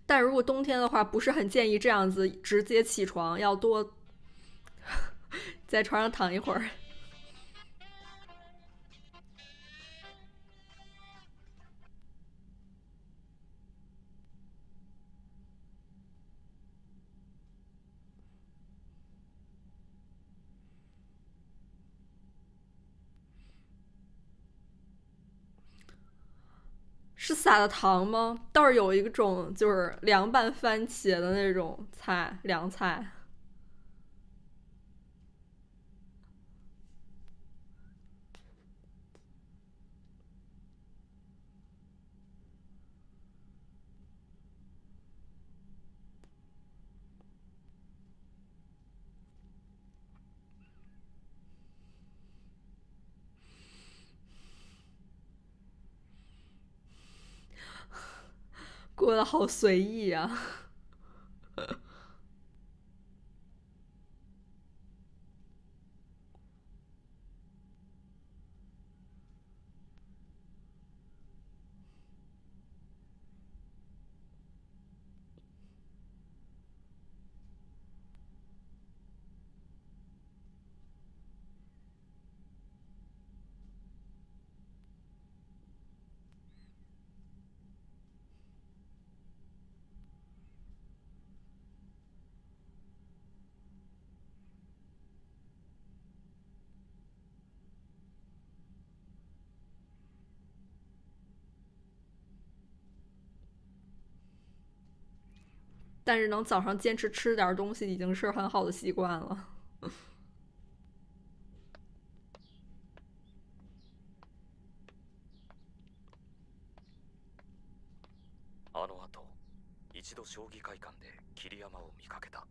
但如果冬天的话，不是很建议这样子直接起床，要多在床上躺一会儿。是撒的糖吗？倒是有一种就是凉拌番茄的那种菜，凉菜。过得好随意啊！但是能早上坚持吃点东西，已经是很好的习惯了。あの後、一度将棋会館で桐山を見かけた。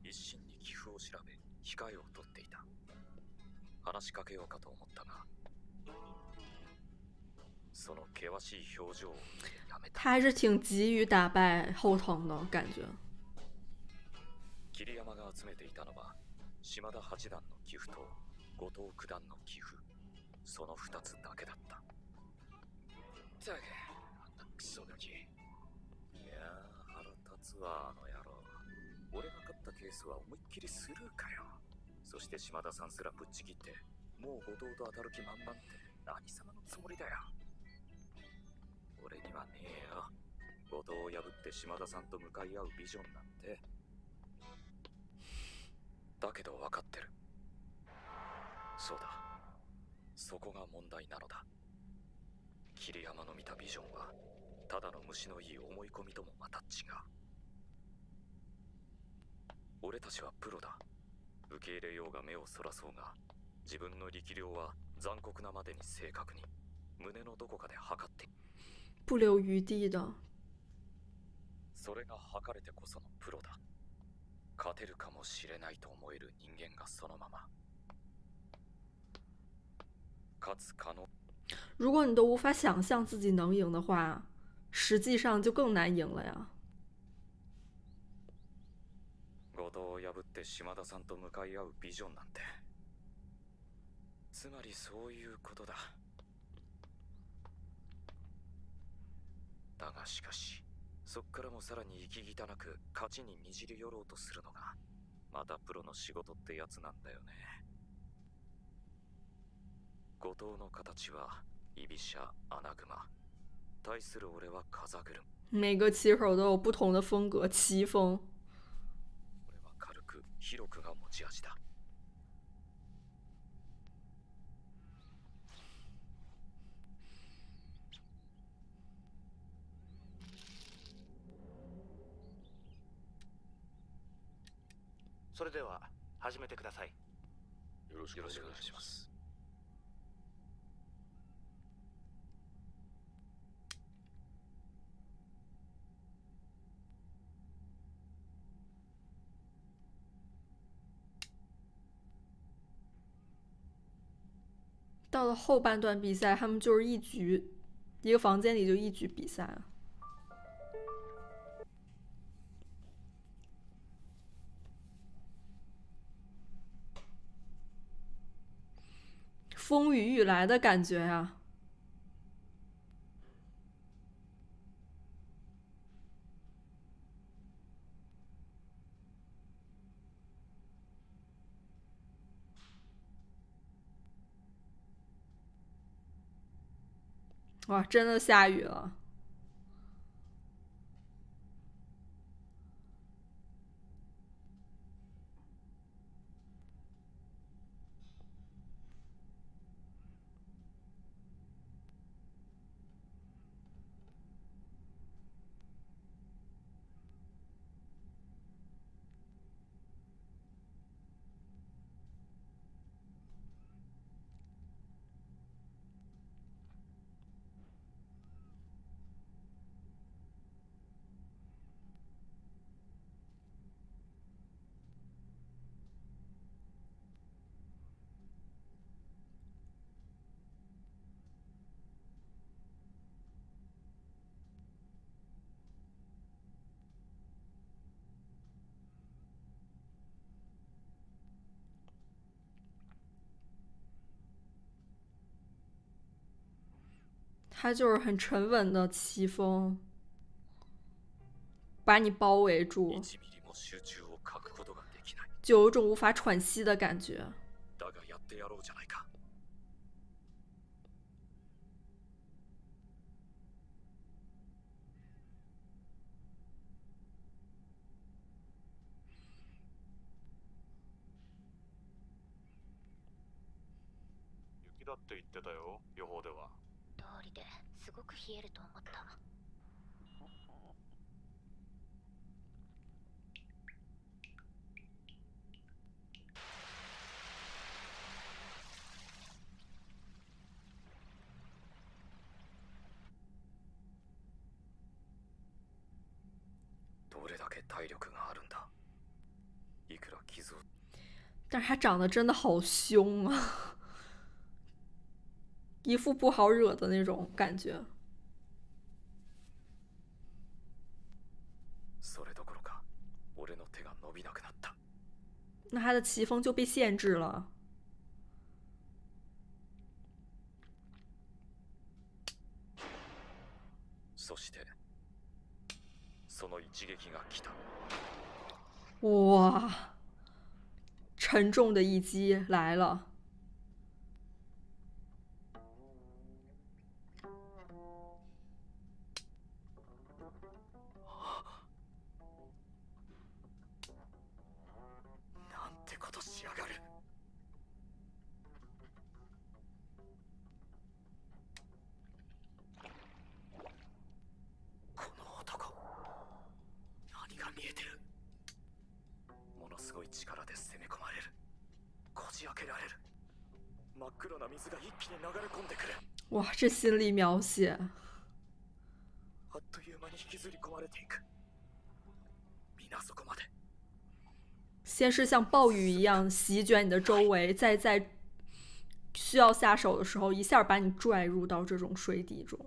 一心に棋譜を調べ、控えを取っていた。話しかけようかと思ったが、その険しい表情を見てやめた。他还是挺急于打败后藤的感觉。桐山が集めていたのは、島田八段の棋譜と後藤九段の棋譜、その2つだけだった。たく、あんなクソガキ。いやー、腹立つわ、あの野郎。俺が勝ったケースは思いっきりスルーかよ。そして島田さんすらぶっちぎって、もう後藤と当たる気満々って何様のつもりだよ。俺にはねえよ。後藤を破って島田さんと向かい合うビジョンなんて。だけど分かってる。そうだ。そこが問題なのだ。桐山の見たビジョンは、ただの虫のいい思い込みともまた違う。俺たちはプロだ。受け入れようが目をそらそうが、自分の力量は残酷なまでに正確に、胸のどこかで測って。不留余地的。それが測れてこそのプロだ。勝てるかもしれないと思える人間がそのまま。勝つ可能。如果你都无法想象自己能赢的话，实际上就更难赢了呀。後藤を破って島田さんと向かい合うビジョンなんて、つまりそういうことだ。だがしかし、そっからもさらに息汚く勝ちににじり寄ろうとするのが、またプロの仕事ってやつなんだよね。後藤の形は居飛車穴熊、対する俺は風車。每个棋手都有不同的风格，棋风。俺は軽く広くが持ち味だ。それでは始めてください。よろしくお願いします。到了后半段比赛，他们就是一局，一个房间里就一局比赛了。风雨欲来的感觉呀、哇，真的下雨了。他就是很沉稳的奇峰，把你包围住，1ミリも集中を欠くことができない。就有一种无法喘息的感觉。だがやってやろうじゃないか。雪だって言ってたよ、予報では。通りですごく冷えると思った。どれだけ体力があるんだ。いくら傷を。但是他长得真的好凶啊，一副不好惹的那种感觉。それどころか、俺の手が伸びなくなった。那他的奇峰就被限制了。そしてその一撃が来た。哇，沉重的一击来了。なんてことしやがる。この男、何が見えてる。ものすごい力で攻め込まれる。こじ開けられる。真っ黒な水が一気に流れ込んでくる。哇，这心理描写。あっという間に引きずり込まれていく。皆そこまで。先是像暴雨一样席卷你的周围，再在需要下手的时候，一下把你拽入到这种水底中。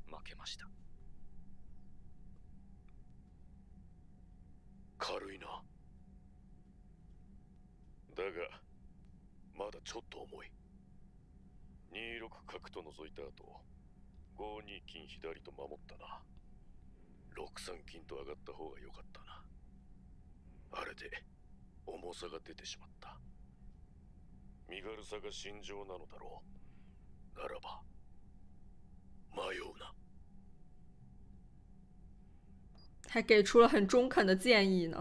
負けました。軽いな。だがまだちょっと重い。26角と除いた後、52金左と守ったな。63金と上がった方が良かったな。あれで重さが出てしまった。身軽さが心情なのだろう。ならば迷うな。还给出了很中肯的建议呢。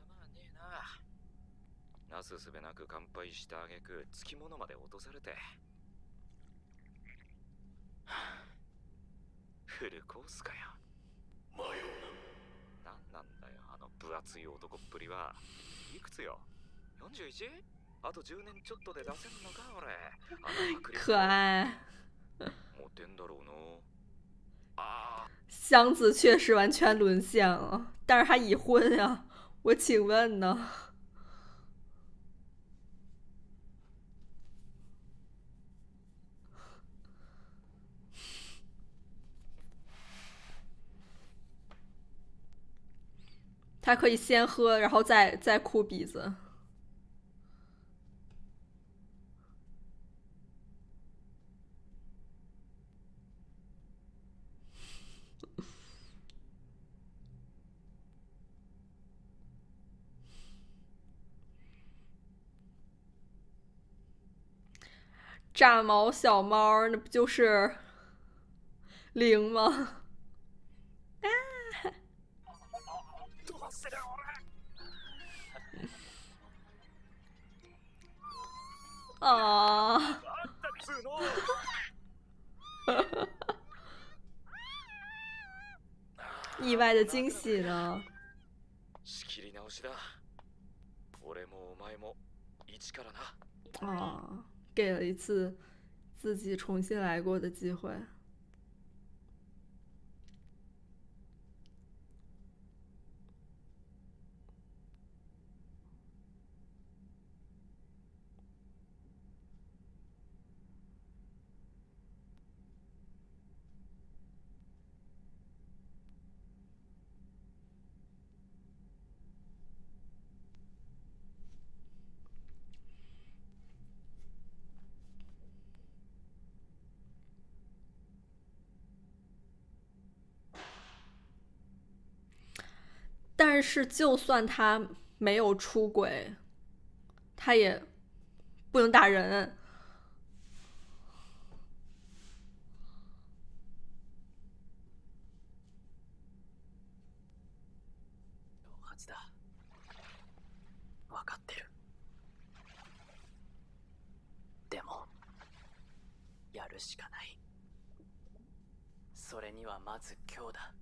まあねえな。なすすべなく乾杯した挙句、つきものまで落とされて。フルコースかよ。迷うなんなんだよ、あの分厚い男っぷりは。いくつよ？ 41？ あと10年ちょっとで出せんのか、俺。あの迫力。可爱。モテんだろうな。ああ。箱子确实完全沦陷了，但是他已婚呀，我请问呢？他可以先喝，然后再哭鼻子。炸毛小猫，那不就是零吗？どうする啊，俺あったっつうの意外的惊喜呢。仕切り直しだ。俺もお前も一からな。啊，给了一次自己重新来过的机会。但是，就算他没有出轨，他也不能打人。はずだ。分かってる。でも、やるしかない。それにはまず今日だ。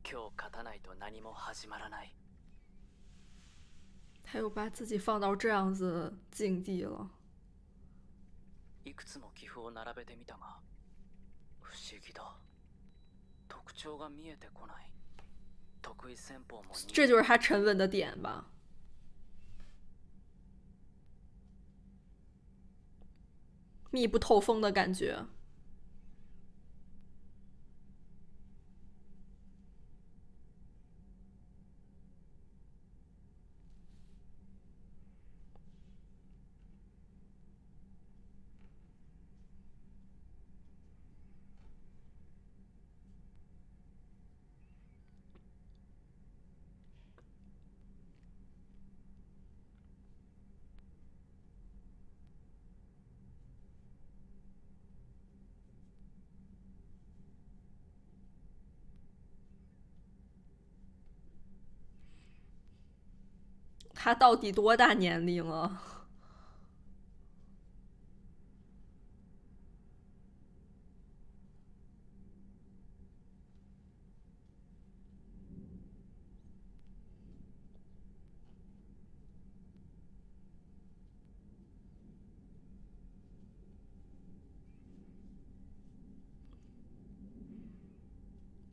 今日勝たないと何も始まらない。他又把自己放到这样子境地了。いくつも棋譜を並べてみたが、不思議だ。特徴が見えてこない。得意戦法も。这就是他沉稳的点吧。密不透风的感觉。他到底多大年龄了？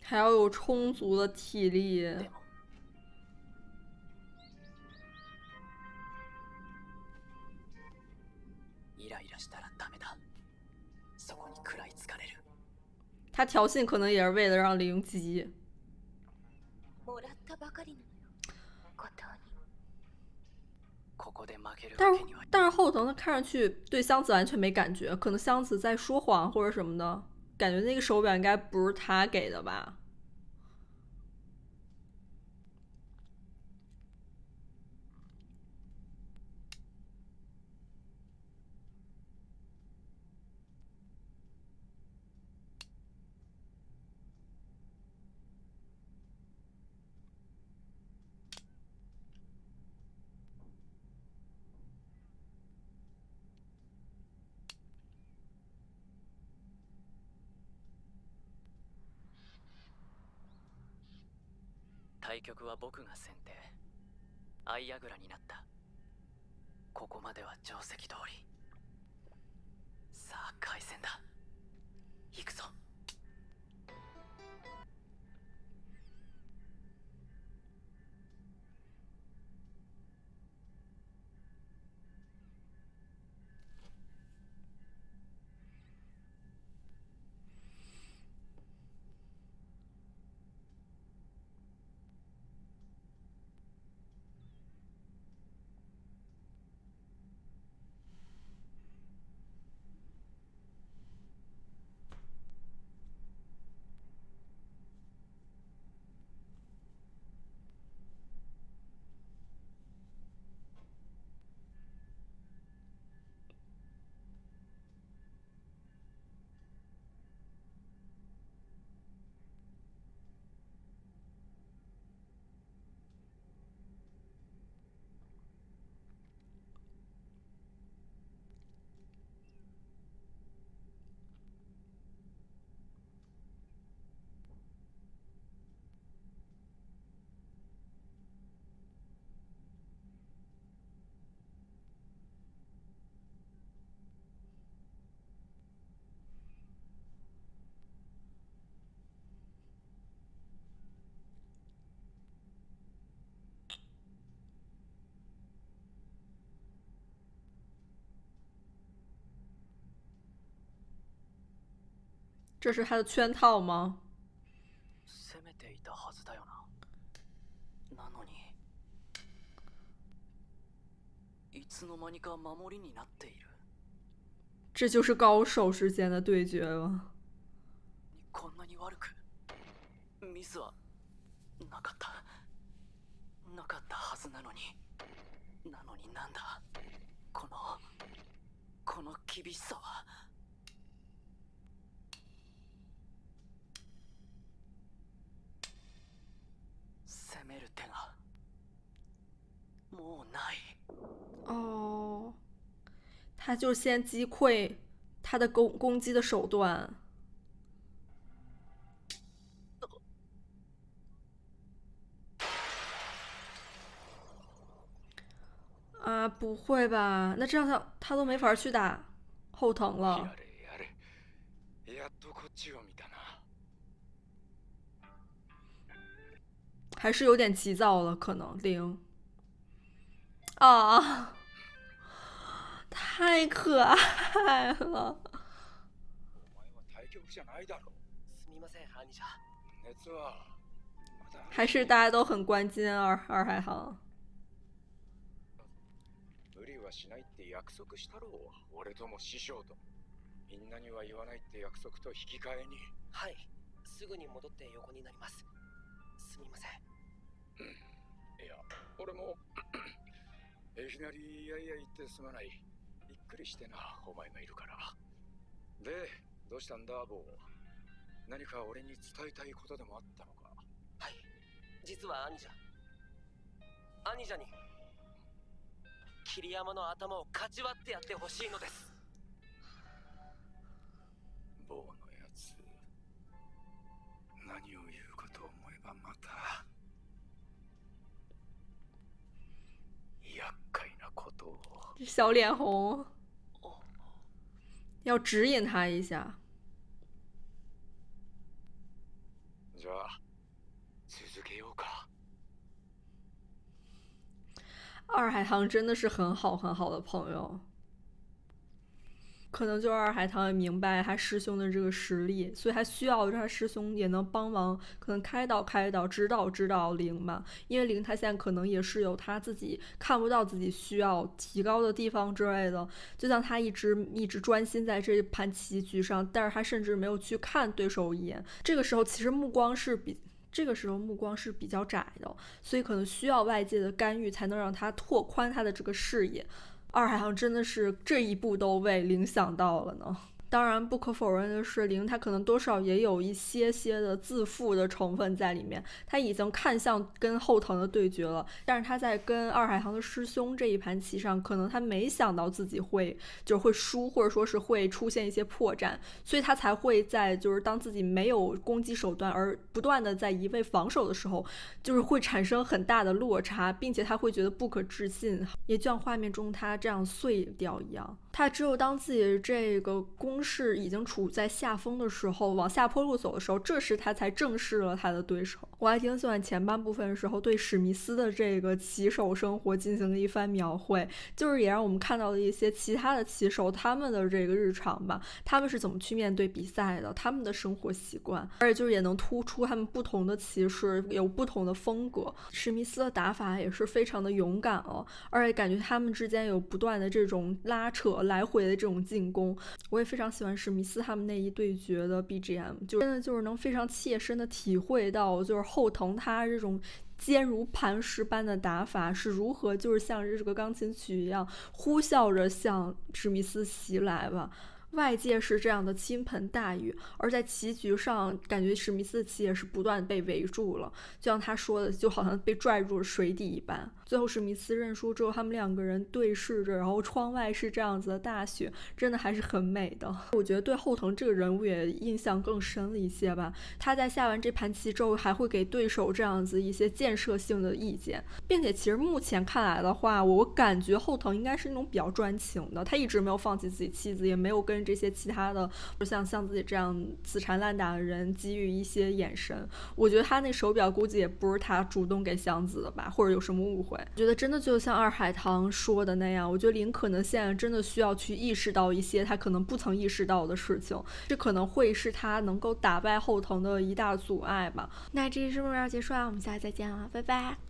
还要有充足的体力。他挑衅可能也是为了让灵急。但是后藤他看上去对香子完全没感觉，可能香子在说谎或者什么的，感觉那个手表应该不是他给的吧。対局は僕が先手。相矢倉になった。ここまでは定石通り。さあ開戦だ。行くぞ。这是他的圈套吗？攻めていたはずだよな。なのにいつの間にか守りになっている。这就是高手之间的对决吗？こんなに悪くミスはなかったはずなのになんだこの厳しさは。攻める手がもうない。哦，他就先击溃他的攻击的手段。啊，不会吧？那这样他都没法去打后藤了。やれやれ、やっとこっちを見たな。还是有点急躁了，可能零啊，太可爱了。お前は対局じゃないだろ。すみません兄者。熱はまだ。还是大家都很关心二海航。無理はしないって約束したろう。俺とも師匠と。みんなには言わないって約束と引き換えに。はい、すぐに戻って横になります。すみません。いや、俺もいきなりいやいや言ってすまない。びっくりしてな、お前がいるから。で、どうしたんだ、ボー。何か俺に伝えたいことでもあったのか。はい、実は兄者に桐山の頭をかち割ってやってほしいのです。ボーのやつ、何を言うかと思えばまた厄介なことを。小脸红，要指引他一下。じゃあ続けようか。二海棠真的是很好的朋友，可能就二海棠也明白他师兄的这个实力，所以他需要他师兄也能帮忙，可能开导指导零嘛。因为零他现在可能也是有他自己看不到自己需要提高的地方之类的，就像他一直专心在这盘棋局上，但是他甚至没有去看对手一眼。这个时候其实目光是比较窄的，所以可能需要外界的干预才能让他拓宽他的这个视野。二海航真的是这一步都为零想到了呢。当然不可否认的是，零他可能多少也有一些的自负的成分在里面，他已经看向跟后藤的对决了，但是他在跟二海航的师兄这一盘棋上，可能他没想到自己会输，或者说是会出现一些破绽，所以他才会在当自己没有攻击手段而不断的在一味防守的时候，会产生很大的落差，并且他会觉得不可置信，也就像画面中他这样碎掉一样。他只有当自己这个攻势已经处在下风的时候，往下坡路走的时候，这时他才正视了他的对手。我还挺喜欢前半部分的时候对史密斯的这个棋手生活进行了一番描绘，也让我们看到了一些其他的棋手他们的这个日常吧，他们是怎么去面对比赛的，他们的生活习惯，而且也能突出他们不同的棋士有不同的风格。史密斯的打法也是非常的勇敢哦，而且感觉他们之间有不断的这种拉扯来回的这种进攻。我也非常喜欢史密斯他们那一对决的 BGM， 真的能非常切身的体会到后藤他这种坚如磐石般的打法是如何像这个钢琴曲一样呼啸着向史密斯袭来吧。外界是这样的倾盆大雨，而在棋局上感觉史密斯的棋也是不断被围住了，就像他说的，就好像被拽入了水底一般。最后史密斯认输之后，他们两个人对视着，然后窗外是这样子的大雪，真的还是很美的。我觉得对后藤这个人物也印象更深了一些吧，他在下完这盘棋之后还会给对手这样子一些建设性的意见，并且其实目前看来的话，我感觉后藤应该是那种比较专情的，他一直没有放弃自己妻子，也没有跟这些其他的像自己这样死缠烂打的人给予一些眼神。我觉得他那手表估计也不是他主动给香子的吧，或者有什么误会。我觉得真的就像二海棠说的那样，我觉得林可能现在真的需要去意识到一些他可能不曾意识到的事情，这可能会是他能够打败后藤的一大阻碍吧。那这期是不是要结束啊？我们下期再见了，拜拜。